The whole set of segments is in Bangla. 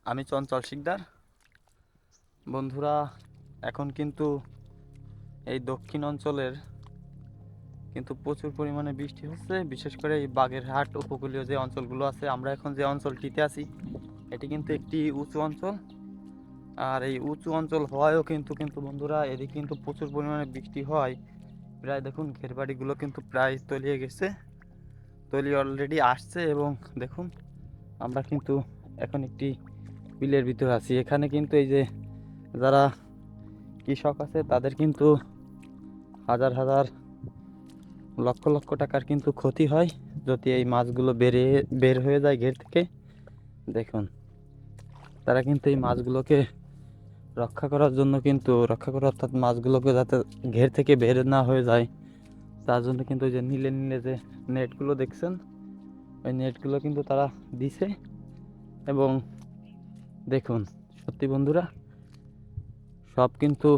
আমি চঞ্চল শিকদার। বন্ধুরা, এখন কিন্তু এই দক্ষিণ অঞ্চলের কিন্তু প্রচুর পরিমাণে বৃষ্টি হচ্ছে, বিশেষ করে এই বাগেরহাট উপকূলীয় যে অঞ্চলগুলো আছে। আমরা এখন যে অঞ্চলটিতে আছি এটি কিন্তু একটি উঁচু অঞ্চল। আর এই উঁচু অঞ্চল হওয়ায়ও কিন্তু কিন্তু বন্ধুরা, এদিকে কিন্তু প্রচুর পরিমাণে বৃষ্টি হয়। প্রায় দেখুন ঘেরবাড়িগুলো কিন্তু প্রায় তলিয়ে গেছে, তলিয়ে অলরেডি আসছে। এবং দেখুন আমরা কিন্তু এখন একটি বিলের ভিতরে আছি। এখানে কিন্তু এই যে যারা কৃষক আছে তাদের কিন্তু হাজার হাজার লক্ষ লক্ষ টাকার কিন্তু ক্ষতি হয় যদি এই মাছগুলো বের হয়ে যায় ঘের থেকে। দেখুন তারা কিন্তু এই মাছগুলোকে রক্ষা করার জন্য কিন্তু অর্থাৎ মাছগুলোকে যাতে ঘের থেকে বের না হয়ে যায় তার জন্য কিন্তু ওই যে নীলে নীলে যে নেটগুলো দেখছেন, ওই নেটগুলো কিন্তু তারা দিছে। এবং দেখুন সত্যি বন্ধুরা, সব কিন্তু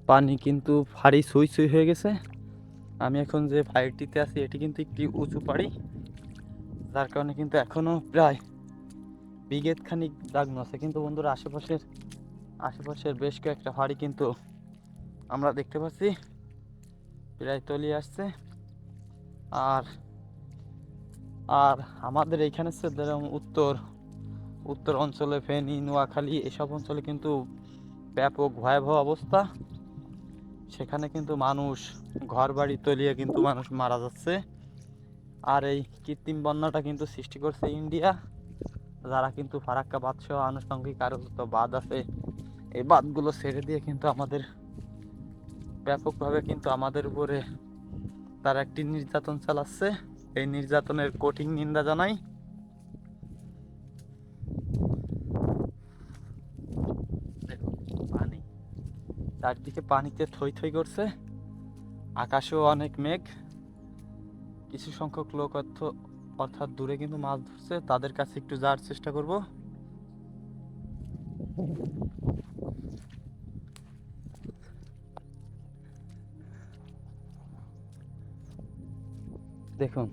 পানি কিন্তু ফাড়ি ছুঁই ছুঁই হয়ে গেছে। আমি এখন যে ফাড়িটিতে আছি এটি কিন্তু একটি উঁচু পাড়ি, যার কারণে কিন্তু এখনও প্রায় বিঘেত খানিক দাগ আছে। কিন্তু বন্ধুরা, আশেপাশের বেশ কয়েকটা ফাড়ি কিন্তু আমরা দেখতে পাচ্ছি প্রায় তলিয়ে আসছে। আর আর আমাদের এইখানে যেরকম উত্তর অঞ্চলে ফেনী, নোয়াখালী এসব অঞ্চলে কিন্তু ব্যাপক ভয়াবহ অবস্থা। সেখানে কিন্তু মানুষ ঘর বাড়ি তলিয়ে কিন্তু মানুষ মারা যাচ্ছে। আর এই কৃত্রিম বন্যাটা কিন্তু সৃষ্টি করছে ইন্ডিয়া, যারা কিন্তু ফারাক্কা বাঁধ সহ আনুষঙ্গিক আরো যত বাঁধ আছে এই বাঁধগুলো ছেড়ে দিয়ে কিন্তু ব্যাপকভাবে কিন্তু আমাদের উপরে তারা একটি নির্যাতন চালাচ্ছে। এই নির্যাতনের কঠিন নিন্দা জানাই। দেখুন পানি, চারদিকে পানিতে থই থই করছে, আকাশেও অনেক মেঘ। কিছু সংখ্যক লোক অর্থাৎ দূরে কিন্তু মাছ ধরছে, তাদের কাছে একটু যাওয়ার চেষ্টা করব। দেখুন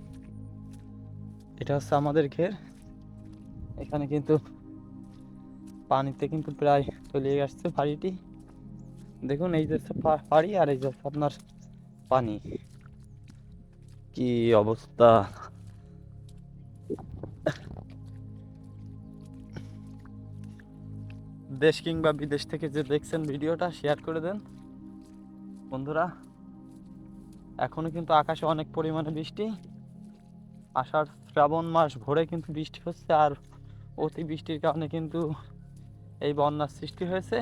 এটা হচ্ছে আমাদের ঘের। এখানে কিন্তু পানিতে কিন্তু প্রায় তলিয়ে আসছে ফাড়িটি। দেখুন এই যে ফাড়ি, আর এই যে আপনার পানি, কি অবস্থা। দেশ কিংবা বিদেশ থেকে যে দেখছেন ভিডিওটা শেয়ার করে দেন বন্ধুরা। এখনো কিন্তু আকাশে অনেক পরিমাণে বৃষ্টি, আষাঢ় শ্রাবণ মাস ভরে কিন্তু বৃষ্টি হচ্ছে। আর অতি বৃষ্টির কারণে কিন্তু এই বন্যার সৃষ্টি হয়েছে।